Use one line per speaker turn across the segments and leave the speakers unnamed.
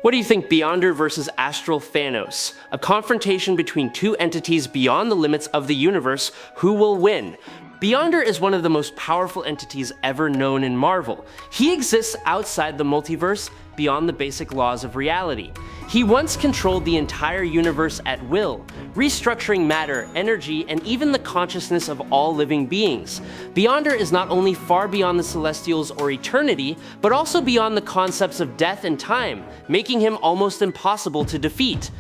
What do you think? Beyonder versus Astral Thanos? A confrontation between two entities beyond the limits of the universe. Who will win? Beyonder is one of the most powerful entities ever known in Marvel. He exists outside the multiverse, beyond the basic laws of reality. He once controlled the entire universe at will, restructuring matter, energy, and even the consciousness of all living beings. Beyonder is not only far beyond the Celestials or eternity, but also beyond the concepts of death and time, making him almost impossible to defeat.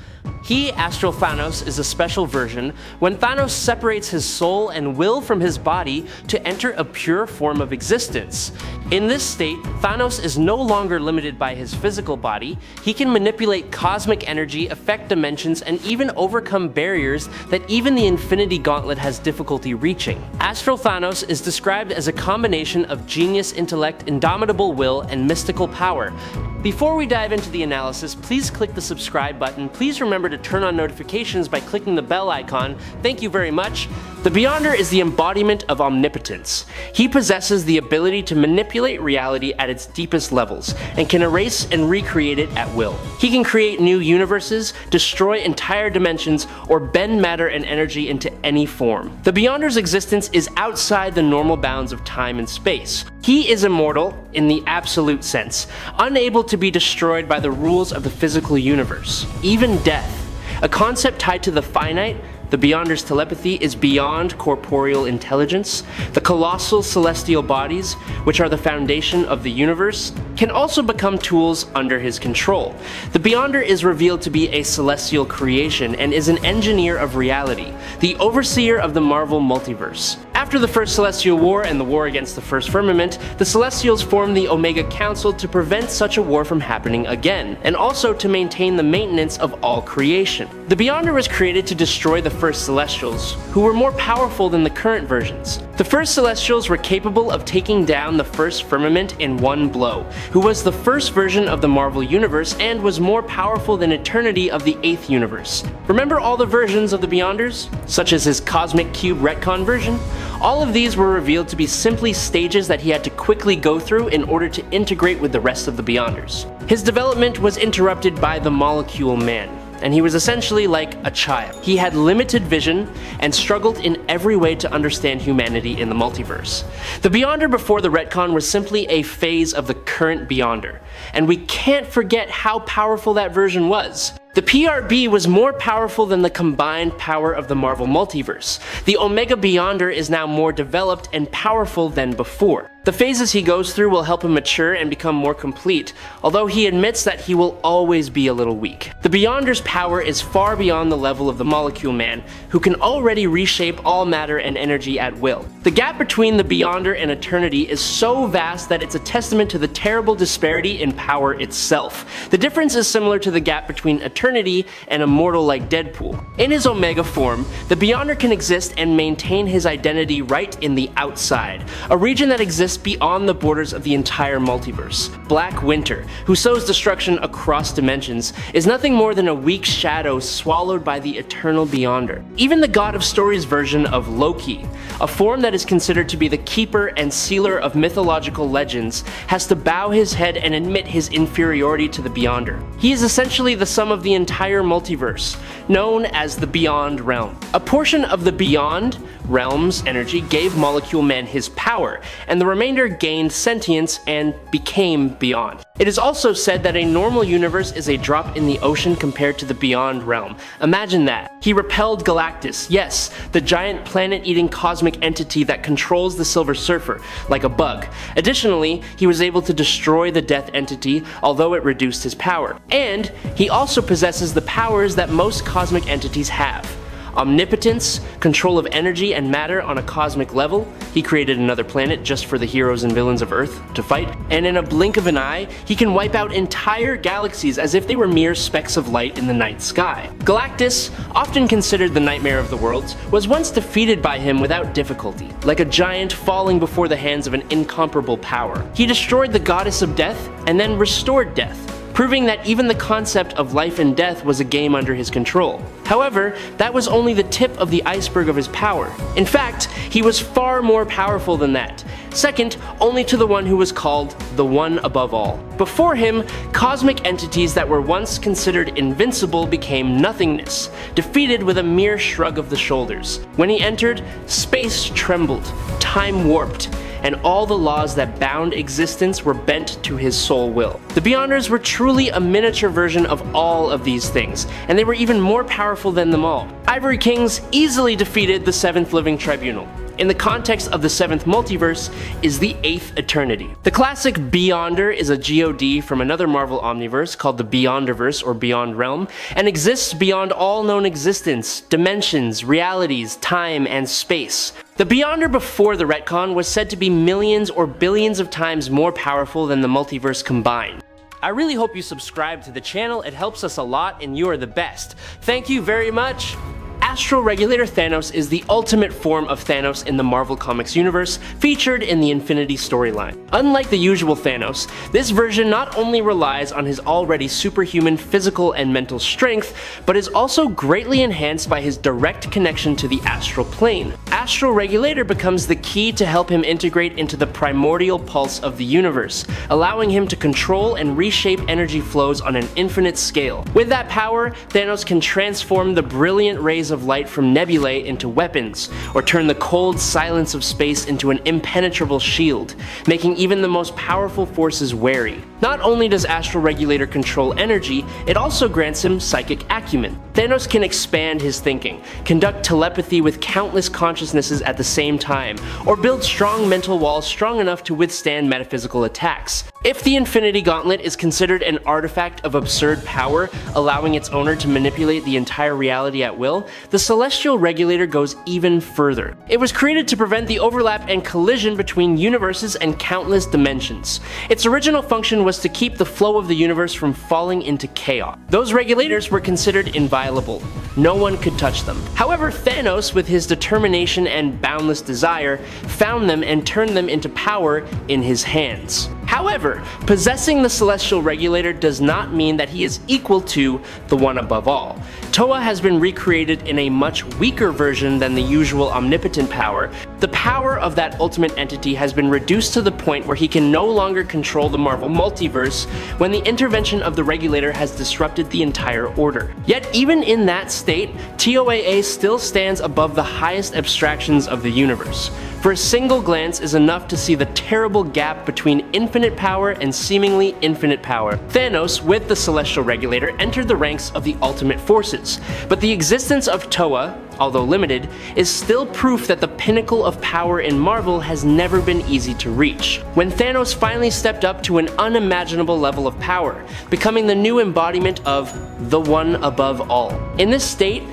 He, Astral Thanos, is a special version when Thanos separates his soul and will from his body to enter a pure form of existence. In this state, Thanos is no longer limited by his physical body. He can manipulate cosmic energy, affect dimensions, and even overcome barriers that even the Infinity Gauntlet has difficulty reaching. Astral Thanos is described as a combination of genius intellect, indomitable will, and mystical power. Before we dive into the analysis, please click the subscribe button. Please remember to turn on notifications by clicking the bell icon. Thank you very much. The Beyonder is the embodiment of omnipotence. He possesses the ability to manipulate reality at its deepest levels, and can erase and recreate it at will. He can create new universes, destroy entire dimensions, or bend matter and energy into any form. The Beyonder's existence is outside the normal bounds of time and space. He is immortal in the absolute sense, unable to be destroyed by the rules of the physical universe. Even death, a concept tied to the finite. The Beyonder's telepathy is beyond corporeal intelligence. The colossal celestial bodies, which are the foundation of the universe, can also become tools under his control. The Beyonder is revealed to be a celestial creation and is an engineer of reality, the overseer of the Marvel Multiverse. After the First Celestial War and the war against the First Firmament, the Celestials formed the Omega Council to prevent such a war from happening again, and also to maintain the maintenance of all creation. The Beyonder was created to destroy the First Celestials, who were more powerful than the current versions. The First Celestials were capable of taking down the First Firmament in one blow, who was the first version of the Marvel Universe and was more powerful than Eternity of the 8th Universe. Remember all the versions of the Beyonders? Such as his Cosmic Cube retcon version? All of these were revealed to be simply stages that he had to quickly go through in order to integrate with the rest of the Beyonders. His development was interrupted by the Molecule Man, and he was essentially like a child. He had limited vision and struggled in every way to understand humanity in the multiverse. The Beyonder before the retcon was simply a phase of the current Beyonder, and we can't forget how powerful that version was. The PRB was more powerful than the combined power of the Marvel Multiverse. The Omega Beyonder is now more developed and powerful than before. The phases he goes through will help him mature and become more complete, although he admits that he will always be a little weak. The Beyonder's power is far beyond the level of the Molecule Man, who can already reshape all matter and energy at will. The gap between the Beyonder and Eternity is so vast that it's a testament to the terrible disparity in power itself. The difference is similar to the gap between Eternity and a mortal like Deadpool. In his Omega form, the Beyonder can exist and maintain his identity right in the outside, a region that exists beyond the borders of the entire multiverse. Black Winter, who sows destruction across dimensions, is nothing more than a weak shadow swallowed by the eternal Beyonder. Even the God of Stories version of Loki, a form that is considered to be the keeper and sealer of mythological legends, has to bow his head and admit his inferiority to the Beyonder. He is essentially the sum of the entire multiverse, known as the Beyond Realm. A portion of the Beyond Realm's energy gave Molecule Man his power, and the remainder gained sentience and became Beyond. It is also said that a normal universe is a drop in the ocean compared to the Beyond Realm. Imagine that. He repelled Galactus, yes, the giant planet-eating cosmic entity that controls the Silver Surfer, like a bug. Additionally, he was able to destroy the Death entity, although it reduced his power. And he also possesses the powers that most cosmic entities have. Omnipotence, control of energy and matter on a cosmic level. He created another planet just for the heroes and villains of Earth to fight. And in a blink of an eye, he can wipe out entire galaxies as if they were mere specks of light in the night sky. Galactus, often considered the nightmare of the worlds, was once defeated by him without difficulty, like a giant falling before the hands of an incomparable power. He destroyed the goddess of death and then restored death, proving that even the concept of life and death was a game under his control. However, that was only the tip of the iceberg of his power. In fact, he was far more powerful than that. second only to the one who was called the One Above All. Before him, cosmic entities that were once considered invincible became nothingness, defeated with a mere shrug of the shoulders. When he entered, space trembled, time warped, and all the laws that bound existence were bent to his sole will. The Beyonders were truly a miniature version of all of these things, and they were even more powerful than them all. Ivory Kings easily defeated the 7th Living Tribunal. In the context of the 7th multiverse is the 8th Eternity. The classic Beyonder is a god from another Marvel omniverse called the Beyondiverse or Beyond Realm, and exists beyond all known existence, dimensions, realities, time, and space. The Beyonder before the retcon was said to be millions or billions of times more powerful than the multiverse combined. I really hope you subscribe to the channel, it helps us a lot and you are the best. Thank you very much! Astral Regulator Thanos is the ultimate form of Thanos in the Marvel Comics universe, featured in the Infinity storyline. Unlike the usual Thanos, this version not only relies on his already superhuman physical and mental strength, but is also greatly enhanced by his direct connection to the astral plane. Astral Regulator becomes the key to help him integrate into the primordial pulse of the universe, allowing him to control and reshape energy flows on an infinite scale. With that power, Thanos can transform the brilliant rays of light from nebulae into weapons, or turn the cold silence of space into an impenetrable shield, making even the most powerful forces wary. Not only does Astral Regulator control energy, it also grants him psychic acumen. Thanos can expand his thinking, conduct telepathy with countless consciousnesses at the same time, or build strong mental walls strong enough to withstand metaphysical attacks. If the Infinity Gauntlet is considered an artifact of absurd power, allowing its owner to manipulate the entire reality at will, the Celestial Regulator goes even further. It was created to prevent the overlap and collision between universes and countless dimensions. Its original function was to keep the flow of the universe from falling into chaos. Those regulators were considered inviolable. No one could touch them. However, Thanos, with his determination and boundless desire, found them and turned them into power in his hands. However, possessing the Celestial Regulator does not mean that he is equal to the One Above All. Toa has been recreated in a much weaker version than the usual omnipotent power. The power of that ultimate entity has been reduced to the point where he can no longer control the Marvel Multiverse when the intervention of the Regulator has disrupted the entire order. Yet even in that state, TOAA still stands above the highest abstractions of the universe. For a single glance is enough to see the terrible gap between infinite power and seemingly infinite power. Thanos, with the Celestial Regulator, entered the ranks of the ultimate forces, but the existence of Toa, although limited, is still proof that the pinnacle of power in Marvel has never been easy to reach. When Thanos finally stepped up to an unimaginable level of power, becoming the new embodiment of the One Above All. In this state,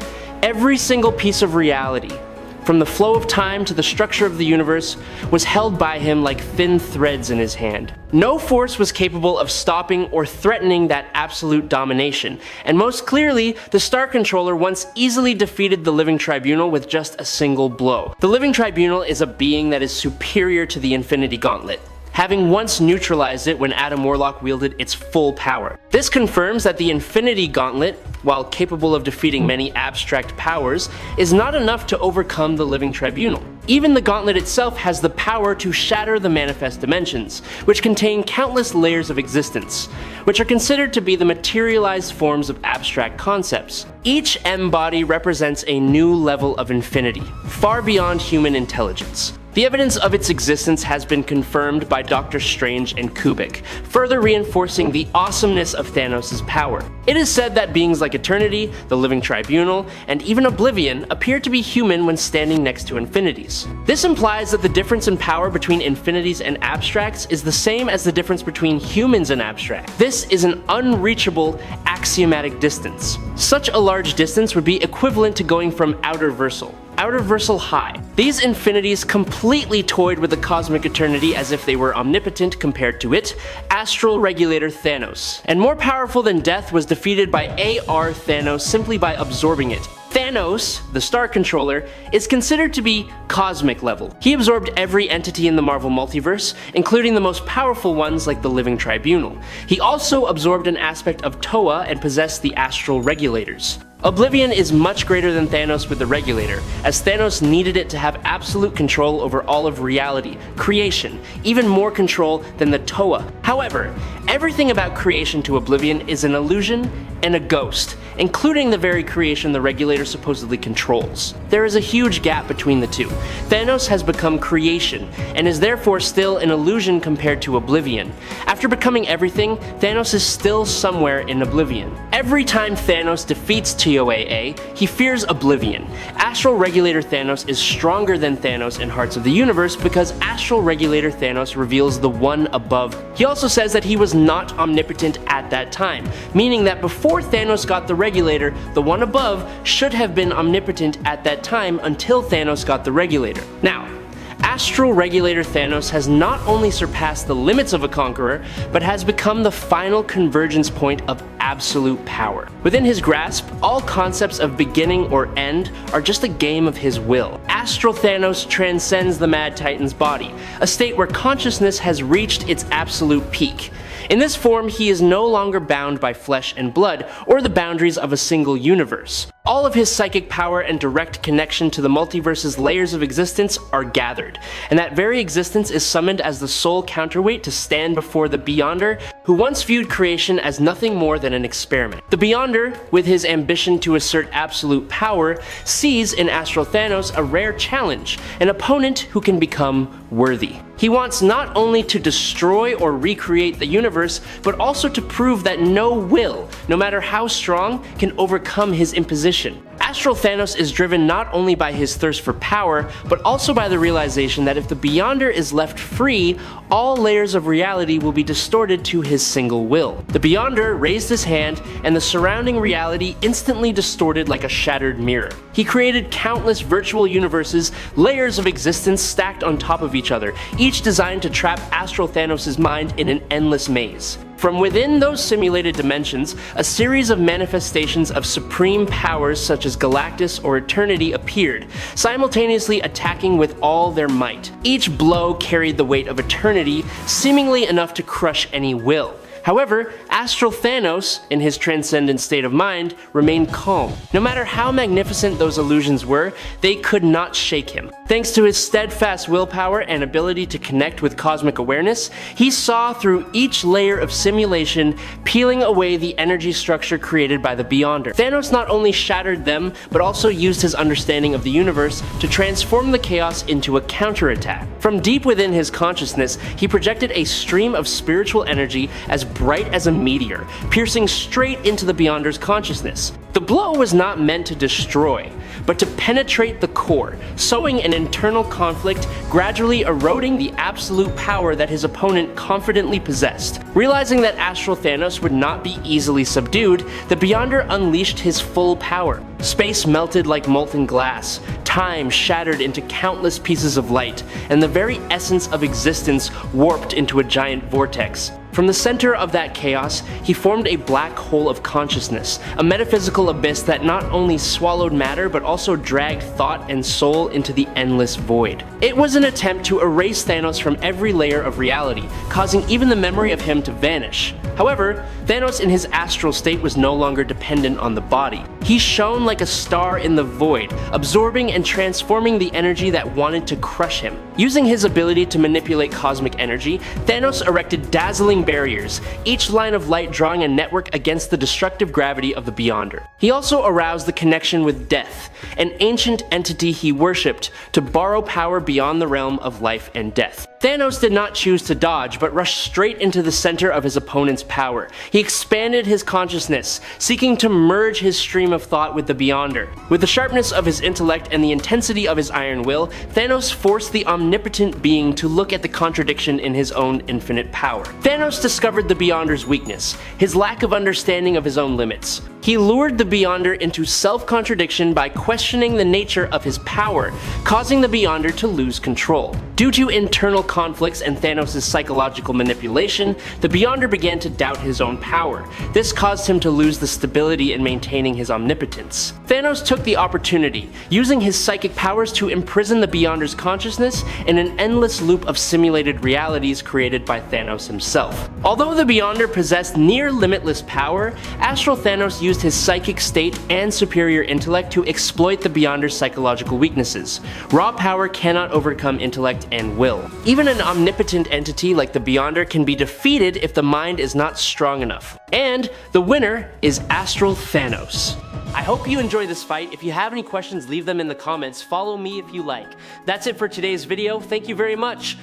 every single piece of reality, from the flow of time to the structure of the universe, was held by him like thin threads in his hand. No force was capable of stopping or threatening that absolute domination, and most clearly, the Star Controller once easily defeated the Living Tribunal with just a single blow. The Living Tribunal is a being that is superior to the Infinity Gauntlet, having once neutralized it when Adam Warlock wielded its full power. This confirms that the Infinity Gauntlet, while capable of defeating many abstract powers, is not enough to overcome the Living Tribunal. Even the Gauntlet itself has the power to shatter the manifest dimensions, which contain countless layers of existence, which are considered to be the materialized forms of abstract concepts. Each M-body represents a new level of infinity, far beyond human intelligence. The evidence of its existence has been confirmed by Doctor Strange and Kubik, further reinforcing the awesomeness of Thanos' power. It is said that beings like Eternity, the Living Tribunal, and even Oblivion appear to be human when standing next to infinities. This implies that the difference in power between infinities and abstracts is the same as the difference between humans and abstract. This is an unreachable, axiomatic distance. Such a large distance would be equivalent to going from outerversal high. These infinities completely toyed with the cosmic eternity as if they were omnipotent compared to it, Astral Regulator Thanos. And more powerful than death was defeated by AR Thanos simply by absorbing it. Thanos, the Star Controller, is considered to be cosmic level. He absorbed every entity in the Marvel Multiverse, including the most powerful ones like the Living Tribunal. He also absorbed an aspect of Toa and possessed the Astral Regulators. Oblivion is much greater than Thanos with the Regulator, as Thanos needed it to have absolute control over all of reality, creation, even more control than the Toa. However, everything about creation to Oblivion is an illusion and a ghost, including the very creation the Regulator supposedly controls. There is a huge gap between the two. Thanos has become creation, and is therefore still an illusion compared to Oblivion. After becoming everything, Thanos is still somewhere in Oblivion. Every time Thanos defeats TOAA, he fears Oblivion. Astral Regulator Thanos is stronger than Thanos in Hearts of the Universe because Astral Regulator Thanos reveals the one above. He also says that he was not omnipotent at that time, meaning that before Thanos got the Regulator, the one above should have been omnipotent at that time until Thanos got the Regulator. Now, Astral Regulator Thanos has not only surpassed the limits of a conqueror, but has become the final convergence point of absolute power. Within his grasp, all concepts of beginning or end are just a game of his will. Astral Thanos transcends the Mad Titan's body, a state where consciousness has reached its absolute peak. In this form, he is no longer bound by flesh and blood, or the boundaries of a single universe. All of his psychic power and direct connection to the multiverse's layers of existence are gathered, and that very existence is summoned as the sole counterweight to stand before the Beyonder, who once viewed creation as nothing more than an experiment. The Beyonder, with his ambition to assert absolute power, sees in Astral Thanos a rare challenge, an opponent who can become worthy. He wants not only to destroy or recreate the universe, but also to prove that no will, no matter how strong, can overcome his imposition. Astral Thanos is driven not only by his thirst for power, but also by the realization that if the Beyonder is left free, all layers of reality will be distorted to his single will. The Beyonder raised his hand, and the surrounding reality instantly distorted like a shattered mirror. He created countless virtual universes, layers of existence stacked on top of each other, each designed to trap Astral Thanos' mind in an endless maze. From within those simulated dimensions, a series of manifestations of supreme powers such as Galactus or Eternity appeared, simultaneously attacking with all their might. Each blow carried the weight of Eternity, seemingly enough to crush any will. However, Astral Thanos, in his transcendent state of mind, remained calm. No matter how magnificent those illusions were, they could not shake him. Thanks to his steadfast willpower and ability to connect with cosmic awareness, he saw through each layer of simulation, peeling away the energy structure created by the Beyonder. Thanos not only shattered them, but also used his understanding of the universe to transform the chaos into a counterattack. From deep within his consciousness, he projected a stream of spiritual energy as bright as a meteor, piercing straight into the Beyonder's consciousness. The blow was not meant to destroy, but to penetrate the core, sowing an internal conflict, gradually eroding the absolute power that his opponent confidently possessed. Realizing that Astral Thanos would not be easily subdued, the Beyonder unleashed his full power. Space melted like molten glass, time shattered into countless pieces of light, and the very essence of existence warped into a giant vortex. From the center of that chaos, he formed a black hole of consciousness, a metaphysical abyss that not only swallowed matter but also dragged thought and soul into the endless void. It was an attempt to erase Thanos from every layer of reality, causing even the memory of him to vanish. However, Thanos in his astral state was no longer dependent on the body. He shone like a star in the void, absorbing and transforming the energy that wanted to crush him. Using his ability to manipulate cosmic energy, Thanos erected dazzling barriers, each line of light drawing a network against the destructive gravity of the Beyonder. He also aroused the connection with death, an ancient entity he worshipped, to borrow power beyond the realm of life and death. Thanos did not choose to dodge, but rushed straight into the center of his opponent's power. He expanded his consciousness, seeking to merge his stream of thought with the Beyonder. With the sharpness of his intellect and the intensity of his iron will, Thanos forced the omnipotent being to look at the contradiction in his own infinite power. Thanos discovered the Beyonder's weakness, his lack of understanding of his own limits. He lured the Beyonder into self-contradiction by questioning the nature of his power, causing the Beyonder to lose control. Due to internal conflicts and Thanos' psychological manipulation, the Beyonder began to doubt his own power. This caused him to lose the stability in maintaining his omnipotence. Thanos took the opportunity, using his psychic powers to imprison the Beyonder's consciousness in an endless loop of simulated realities created by Thanos himself. Although the Beyonder possessed near limitless power, Astral Thanos used his psychic state and superior intellect to exploit the Beyonder's psychological weaknesses. Raw power cannot overcome intellect and will. Even an omnipotent entity like the Beyonder can be defeated if the mind is not strong enough. And the winner is Astral Thanos. I hope you enjoy this fight. If you have any questions, leave them in the comments. Follow me if you like. That's it for today's video. Thank you very much.